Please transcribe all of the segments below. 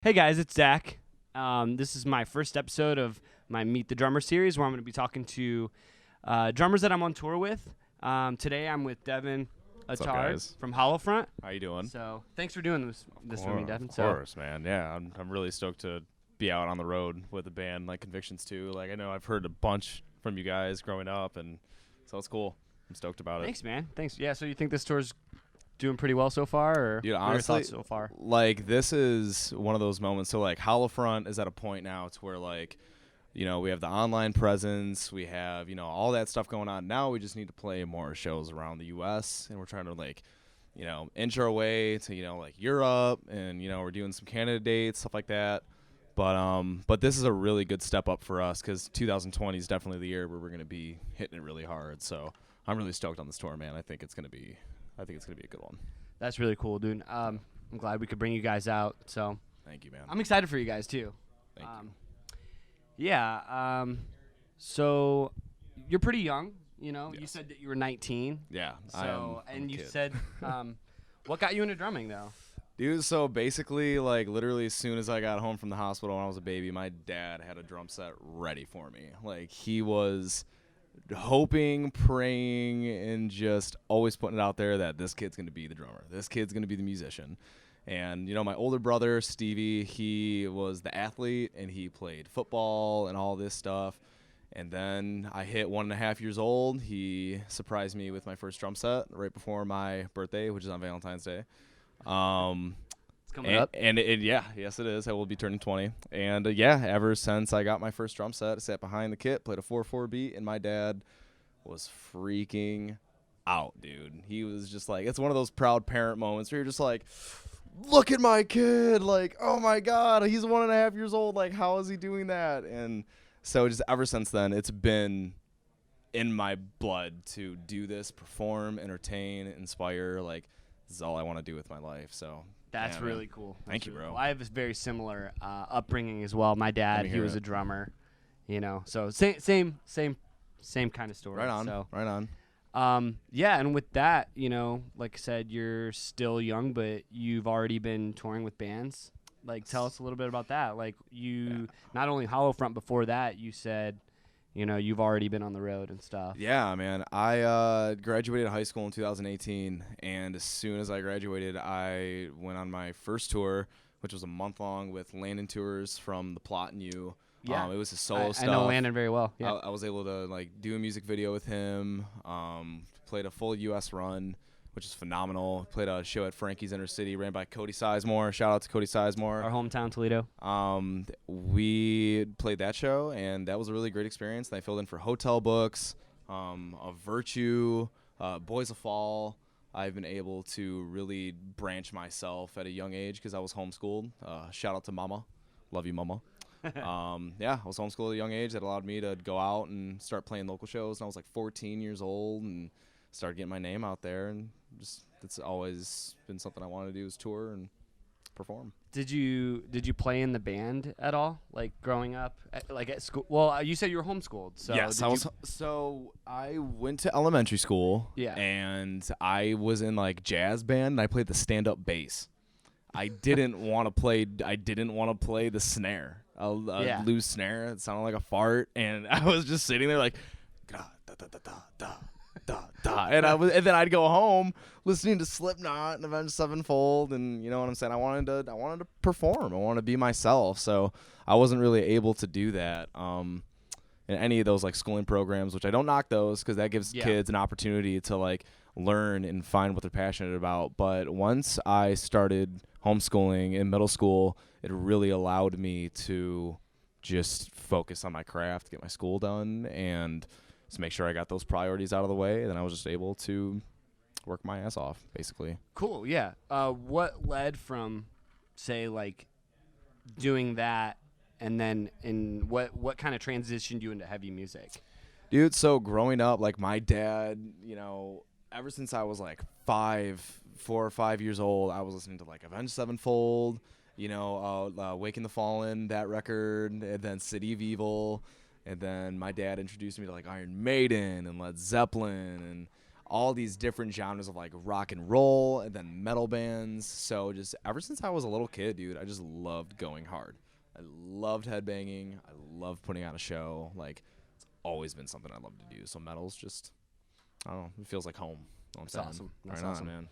Hey guys, it's Zach. This is my first episode of my Meet the Drummer series where I'm going to be talking to drummers that I'm on tour with. Today I'm with Devin Attard from Hollowfront. How you doing? So thanks for doing this with me, Devin. Of course, man. Yeah, I'm really stoked to be out on the road with a band like Convictions too. Like I know I've heard a bunch from you guys growing up, and so it's cool. I'm stoked about it. Thanks, man. Thanks. Yeah. So you think this tour's doing pretty well so far, or Dude, what are your honestly, thoughts so far? like this is one of those moments. So like Hollowfront is at a point now to where like, we have the online presence, we have all that stuff going on. Now we just need to play more shows around the U.S. and we're trying to like, inch our way to like Europe, and we're doing some Canada dates, stuff like that. But this is a really good step up for us because 2020 is definitely the year where we're gonna be hitting it really hard. So I'm really stoked on this tour, man. I think it's gonna be a good one. That's really cool, dude. I'm glad we could bring you guys out. So thank you, man. I'm excited for you guys too. Thank you. Yeah. So you're pretty young. Yes. You said that you were 19. Yeah. So I'm a you kid. said, what got you into drumming though? Dude, so basically, like, literally as soon as I got home from the hospital when I was a baby, my dad had a drum set ready for me. Like, he was hoping, praying, and just always putting it out there that this kid's going to be the drummer. This kid's going to be the musician. And, my older brother, Stevie, he was the athlete, and he played football and all this stuff. And then I hit 1.5 years old. He surprised me with my first drum set right before my birthday, which is on Valentine's Day. It's coming up. And yes it is. I will be turning 20. And ever since I got my first drum set, I sat behind the kit, played a 4/4 beat, and my dad was freaking out, dude. He was just like, it's one of those proud parent moments where you're just like, look at my kid, like, oh my God, he's 1.5 years old, like, how is he doing that? And so just ever since then, it's been in my blood to do this, perform, entertain, inspire. Like, this is all I want to do with my life. So that's really cool. Thank you, bro. Cool. I have a very similar upbringing as well. My dad, he was a drummer, so same kind of story. Right on. So, right on. And with that, like I said, you're still young, but you've already been touring with bands. Like, tell us a little bit about that. Like, not only Hollowfront before that, you said, you've already been on the road and stuff. Yeah, man. I graduated high school in 2018, and as soon as I graduated, I went on my first tour, which was a month-long with Landon Tours from The Plot and You. Yeah. It was his solo stuff. I know Landon very well. Yeah. I was able to, like, do a music video with him, played a full U.S. run, which is phenomenal. Played a show at Frankie's Inner City, ran by Cody Sizemore. Shout out to Cody Sizemore. Our hometown, Toledo. We played that show, and that was a really great experience. And I filled in for Hotel Books, of Virtue, Boys of Fall. I've been able to really branch myself at a young age because I was homeschooled. Shout out to Mama. Love you, Mama. I was homeschooled at a young age. That allowed me to go out and start playing local shows. And I was like 14 years old and started getting my name out there, and just that's always been something I wanted to do, is tour and perform. Did you play in the band at all, like growing up, like at school? Well, you said you were homeschooled, so yes, So I went to elementary school, and I was in like jazz band, and I played the stand-up bass. I didn't want to play the snare, a loose snare. It sounded like a fart, and I was just sitting there like, da da da da da. And then I'd go home listening to Slipknot and Avenged Sevenfold, and you know what I'm saying. I wanted to perform. I wanted to be myself. So I wasn't really able to do that in any of those like schooling programs, which I don't knock those because that gives kids an opportunity to like learn and find what they're passionate about. But once I started homeschooling in middle school, it really allowed me to just focus on my craft, get my school done, and to make sure I got those priorities out of the way. And then I was just able to work my ass off, basically. Cool, yeah. What led from, say, like, doing that, and then what kind of transitioned you into heavy music? Dude, so growing up, like, my dad, ever since I was, like, 4 or 5 years old, I was listening to, like, Avenged Sevenfold, Waking the Fallen, that record, and then City of Evil. And then my dad introduced me to like Iron Maiden and Led Zeppelin and all these different genres of like rock and roll and then metal bands. So just ever since I was a little kid, dude, I just loved going hard. I loved headbanging. I loved putting on a show. Like, it's always been something I love to do. So metal's just, I don't know, it feels like home. That's awesome. That's right awesome, man.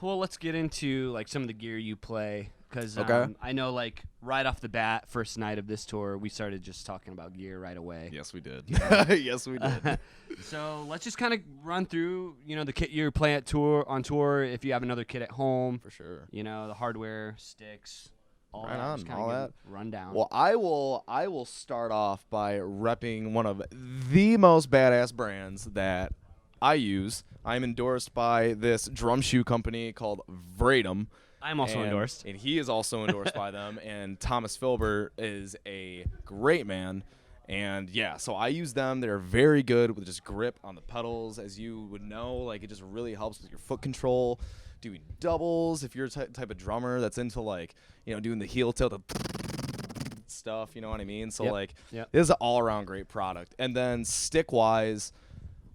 Well, let's get into like some of the gear you play, because Okay. I know like right off the bat, first night of this tour, we started just talking about gear right away. Yes, we did. Yes, we did. So let's just kind of run through, the kit you're playing on tour. If you have another kit at home, For sure. the hardware, sticks, all Right that. on, Just kinda all give that. a rundown. Well, I will start off by repping one of the most badass brands that I use. I'm endorsed by this drum shoe company called Vratum. I'm also endorsed. And he is also endorsed by them. And Thomas Filbert is a great man. And yeah, so I use them. They're very good with just grip on the pedals. As you would know, like it just really helps with your foot control. Doing doubles, if you're a type of drummer that's into like, doing the heel tilt, the stuff, you know what I mean? So this is an all-around great product. And then stick-wise,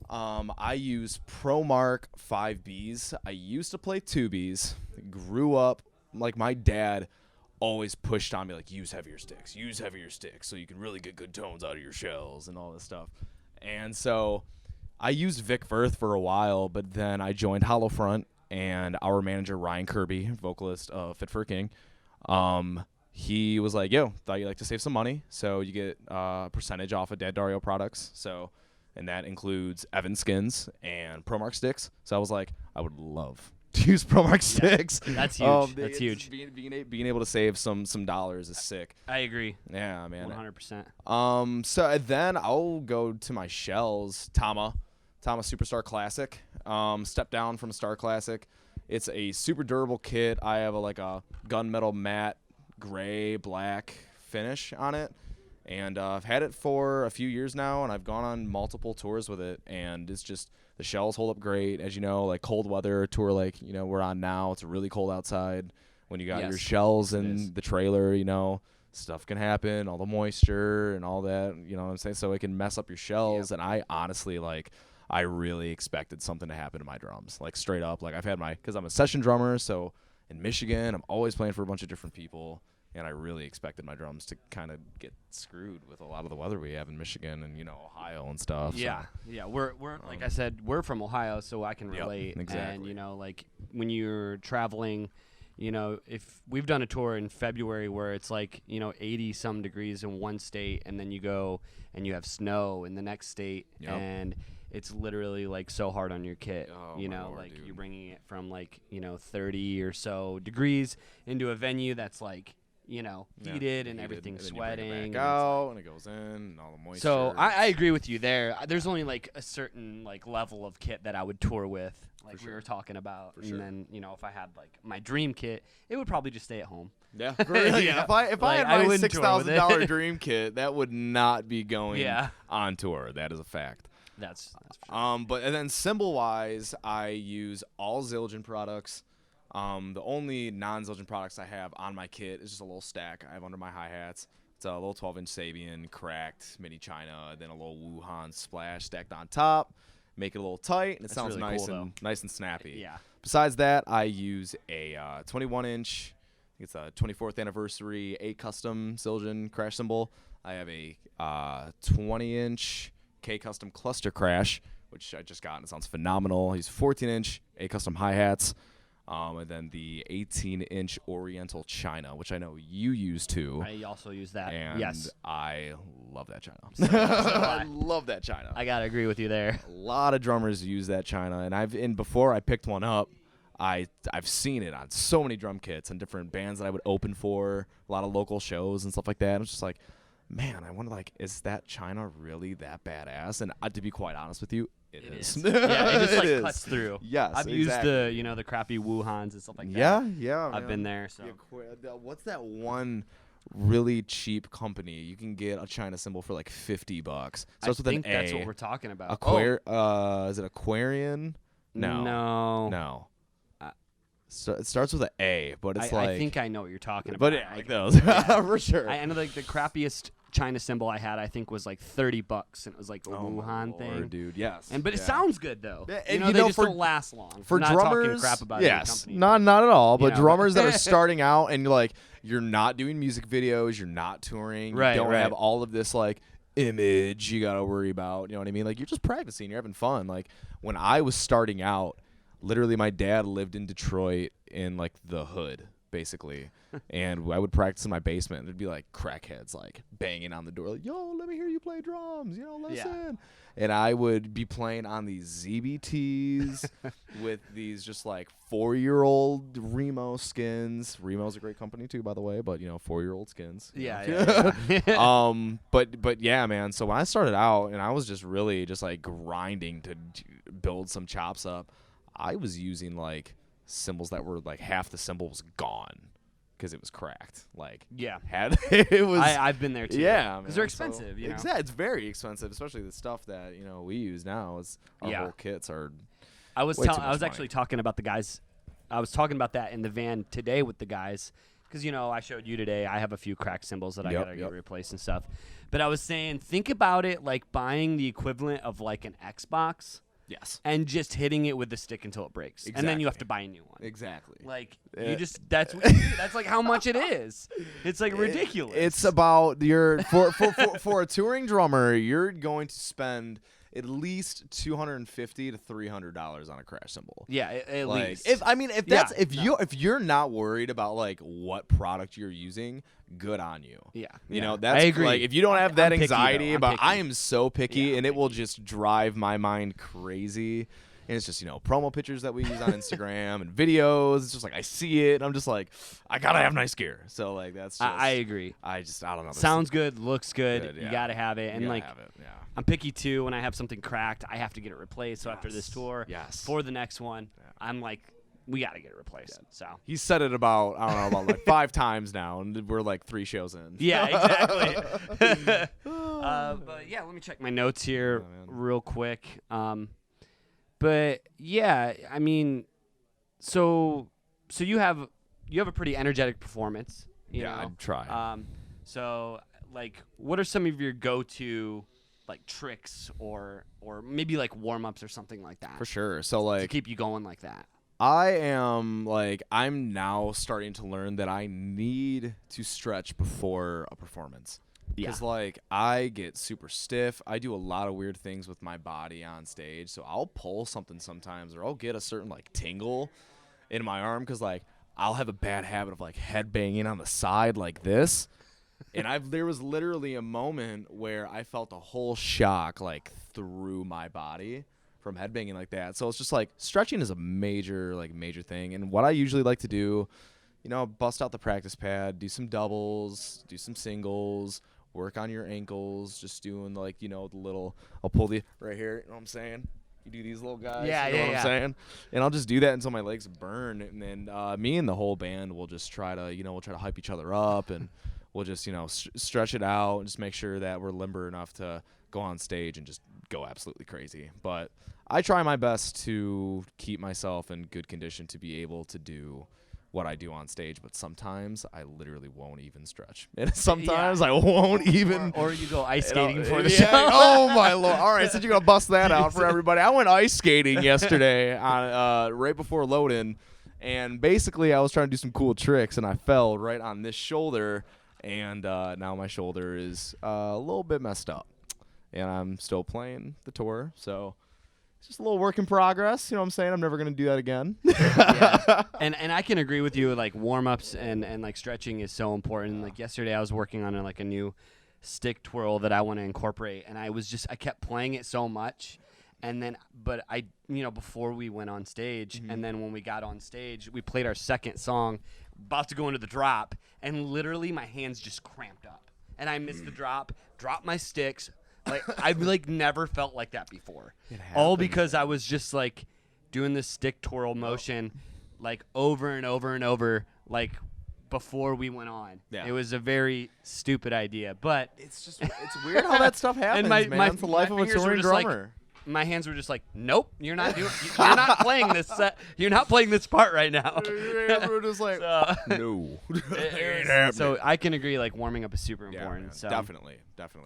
I use ProMark 5Bs. I used to play 2Bs. Grew up, like my dad always pushed on me, like, use heavier sticks so you can really get good tones out of your shells and all this stuff. And so I used Vic Firth for a while, but then I joined Hollowfront, and our manager, Ryan Kirby, vocalist of Fit for a King, he was like, yo, thought you'd like to save some money, so you get a percentage off of Dad Dario products. So, and that includes Evan skins and ProMark sticks. So I was like, I would love to use ProMark sticks. That's huge. That's huge. Being able to save some dollars is sick. I agree. Yeah, man. 100%. So then I'll go to my shells. Tama Superstar Classic. Step down from a Star Classic. It's a super durable kit. I have a gunmetal matte gray black finish on it, and I've had it for a few years now, and I've gone on multiple tours with it, and it's just the shells hold up great. As you know, like cold weather tour, like we're on now, it's really cold outside. When you got your shells in the trailer, stuff can happen, all the moisture and all that, you know what I'm saying? So it can mess up your shells. And I honestly I really expected something to happen to my drums, like straight up. Like I've had because I'm a session drummer, so in Michigan, I'm always playing for a bunch of different people, and I really expected my drums to kind of get screwed with a lot of the weather we have in Michigan and Ohio and stuff. Yeah, so. yeah. We're like I said, we're from Ohio, so I can relate. Exactly. And like when you're traveling, if we've done a tour in February where it's 80 some degrees in one state, and then you go and you have snow in the next state, and it's literally so hard on your kit. Dude. You're bringing it from 30 or so degrees into a venue that's heated and everything's sweating. You bring it back out, and it goes in, and all the moisture. So I agree with you there. There's only a certain level of kit that I would tour with, we were talking about. And then if I had my dream kit, it would probably just stay at home. Yeah, yeah. If I had my $6,000 dream kit, that would not be going on tour. That is a fact. That's for sure. But and then cymbal wise, I use all Zildjian products. The only non-Zildjian products I have on my kit is just a little stack I have under my hi-hats. It's a little 12-inch Sabian, cracked, mini China, then a little Wuhan splash stacked on top. Make it a little tight, and it sounds really nice cool, nice and snappy. Yeah. Besides that, I use a 21-inch. It's a 24th anniversary 8 custom Zildjian crash cymbal. I have a 20-inch K custom cluster crash, which I just got, and it sounds phenomenal. He's 14-inch A custom hi-hats. And then the 18-inch Oriental China, which I know you use too. I also use that. And yes. I love that China. So I love that China. I gotta agree with you there. A lot of drummers use that China, and before I picked one up, I've seen it on so many drum kits and different bands that I would open for, a lot of local shows and stuff like that. I was just like, man, I wonder, is that China really that badass? And to be quite honest with you, it is. Yeah, it just it cuts through. Yes, I've used the crappy Wuhans and stuff like that. Yeah. I've been there. So what's that one really cheap company? You can get a China cymbal for $50. Starts with an A. That's what we're talking about. Is it Aquarian? No. So it starts with an A, but it's I think I know what you're talking about. But those for sure. I know the crappiest China cymbal I had, I think, was like $30, and it was like a Wuhan thing. Dude, yes. But it sounds good though. Yeah, and they just don't last long. For I'm not drummers, talking crap about yes, any company, not at all. But drummers that are starting out and you're not doing music videos, you're not touring, you don't have all of this like image you gotta worry about. You know what I mean? Like you're just practicing, you're having fun. Like when I was starting out, literally my dad lived in Detroit in like the hood, basically. And I would practice in my basement. There'd be like crackheads like banging on the door, like, yo, let me hear you play drums, listen. And I would be playing on these ZBTs with these just like 4-year-old Remo skins. Remo's a great company too, by the way, but 4-year-old skins. Yeah. But yeah, man. So when I started out and I was just really just like grinding to build some chops up, I was using like cymbals that were like half the cymbal was gone. Because it was cracked, it was. I've been there too. Yeah, because they're expensive. Exactly, it's very expensive, especially the stuff that we use now. Is our whole kits are. I was actually talking about the guys. I was talking about that in the van today with the guys because I showed you today. I have a few cracked cymbals that I gotta get replaced and stuff. But I was saying, think about it like buying the equivalent of like an Xbox. Yes. And just hitting it with the stick until it breaks. Exactly. And then you have to buy a new one. Exactly. Like, that's what you do. That's like how much it is. It's like ridiculous. It's about for a touring drummer, you're going to spend at least $250 to $300 on a crash cymbal. Yeah, at least. If you're not worried about like what product you're using, good on you. Yeah. That's I agree. Like if you don't have that anxiety about I am so picky and it will just drive my mind crazy. And it's just, promo pictures that we use on Instagram and videos. It's just like I see it and I'm just like, I gotta have nice gear. So like that's just, I agree. I don't know. Sounds good, looks good. You gotta have it. And like have it, I'm picky too. When I have something cracked, I have to get it replaced. So after this tour, for the next one, I'm like, we got to get it replaced. So he's said it about like 5 times now, and we're like 3 shows in. Yeah, exactly. But yeah, let me check my notes here real quick. But yeah, I mean, so you have a pretty energetic performance. You know? I'd try. So like, what are some of your go-to like tricks or maybe like warm-ups or something like that? For sure. So like to keep you going like that. I'm now starting to learn that I need to stretch before a performance. Because I get super stiff. I do a lot of weird things with my body on stage. So I'll pull something sometimes, or I'll get a certain like tingle in my arm because like I'll have a bad habit of like head banging on the side like this. And there was literally a moment where I felt a whole shock like through my body from headbanging like that. So it's just like stretching is a major thing. And what I usually like to do, bust out the practice pad, do some doubles, do some singles, work on your ankles, just doing like, the little, I'll pull the right here, you know what I'm saying? You do these little guys, you know what I'm saying? And I'll just do that until my legs burn. And then me and the whole band will just try to, we'll try to hype each other up and we'll just, stretch it out and just make sure that we're limber enough to go on stage and just go absolutely crazy. But I try my best to keep myself in good condition to be able to do what I do on stage, but sometimes I literally won't even stretch. And sometimes I won't even. Or you go ice skating before the show. Oh, my Lord. All right, since you're going to bust that out for everybody. I went ice skating yesterday on right before load-in, and basically I was trying to do some cool tricks, and I fell right on this shoulder, and now my shoulder is a little bit messed up. And I'm still playing the tour, so it's just a little work in progress. You know what I'm saying? I'm never going to do that again. Yeah. And I can agree with you. Like warm-ups and like stretching is so important. Like yesterday I was working on a new stick twirl that I want to incorporate. And I kept playing it so much. And then, but I, before we went on stage, and then when we got on stage, we played our second song, about to go into the drop. And literally my hands just cramped up. And I missed the drop, dropped my sticks. Like I've never felt like that before. All because I was just like doing this stick twirl motion like over and over and over like before we went on. Yeah. It was a very stupid idea, but it's weird how that stuff happens, man. It's the life of a touring drummer. my hands were just like, nope, you're not playing this. You're not playing this part right now. We're just like, no. So I can agree. Like warming up is super important. Man, so definitely.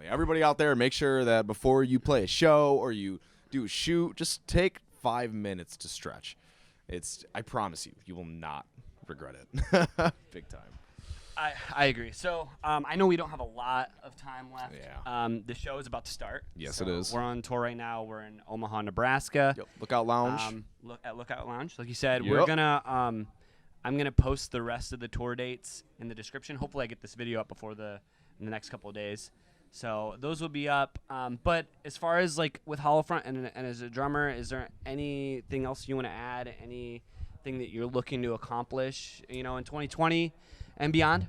Everybody out there, make sure that before you play a show or you do a shoot, just take 5 minutes to stretch. I promise you will not regret it. Big time. I agree. So I know we don't have a lot of time left. Yeah. The show is about to start. Yes, so it is. We're on tour right now. We're in Omaha, Nebraska. Yep. Lookout Lounge. Lookout Lounge. Like you said, Yep. we're gonna. I'm gonna post the rest of the tour dates in the description. Hopefully, I get this video up before in the next couple of days. So those will be up. But as far as like with Hollowfront and as a drummer, is there anything else you want to add? Anything that you're looking to accomplish, in 2020 and beyond?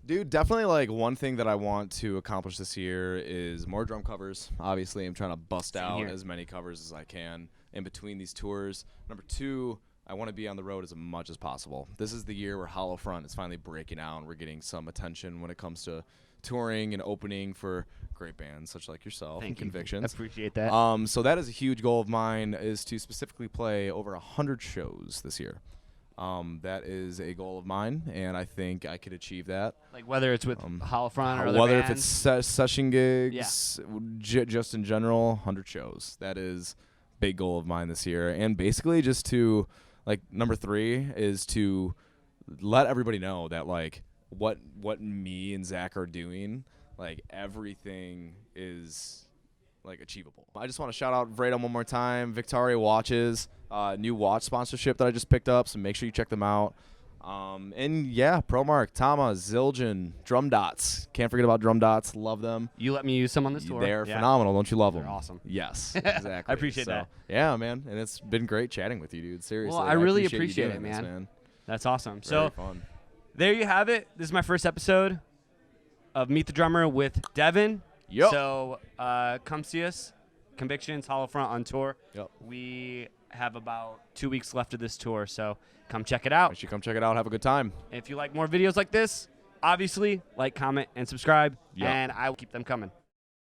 Dude, definitely like one thing that I want to accomplish this year is more drum covers. Obviously, I'm trying to bust out as many covers as I can in between these tours. Number 2, I want to be on the road as much as possible. This is the year where Hollowfront is finally breaking out and we're getting some attention when it comes to touring and opening for great bands such like yourself and Convictions. I appreciate that. So that is a huge goal of mine, is to specifically play over 100 shows this year. That is a goal of mine, and I think I could achieve that. Like whether it's with Hollowfront or other whether bands? if it's session gigs, just in general, 100 shows. That is a big goal of mine this year, and basically just to like number 3 is to let everybody know that like what me and Zach are doing, like everything is like achievable. I just want to shout out Vreda one more time. Victoria Watches, new watch sponsorship that I just picked up, so make sure you check them out. And yeah, Promark, Tama, Zildjian, Drum Dots. Can't forget about Drum Dots. Love them. You let me use some on this tour. They're phenomenal. Don't you love them? They're awesome. Yes, exactly. I appreciate that. Yeah, man. And it's been great chatting with you, dude. Seriously. Well, I really appreciate appreciate you it, doing this, man. That's awesome. Very fun. There you have it. This is my first episode of Meet the Drummer with Devin. Yep. So come see us. Convictions, Hollowfront on tour. Yep. We have about 2 weeks left of this tour, so come check it out. Make sure you come check it out. Have a good time. If you like more videos like this, obviously like, comment, and subscribe, Yep. and I will keep them coming.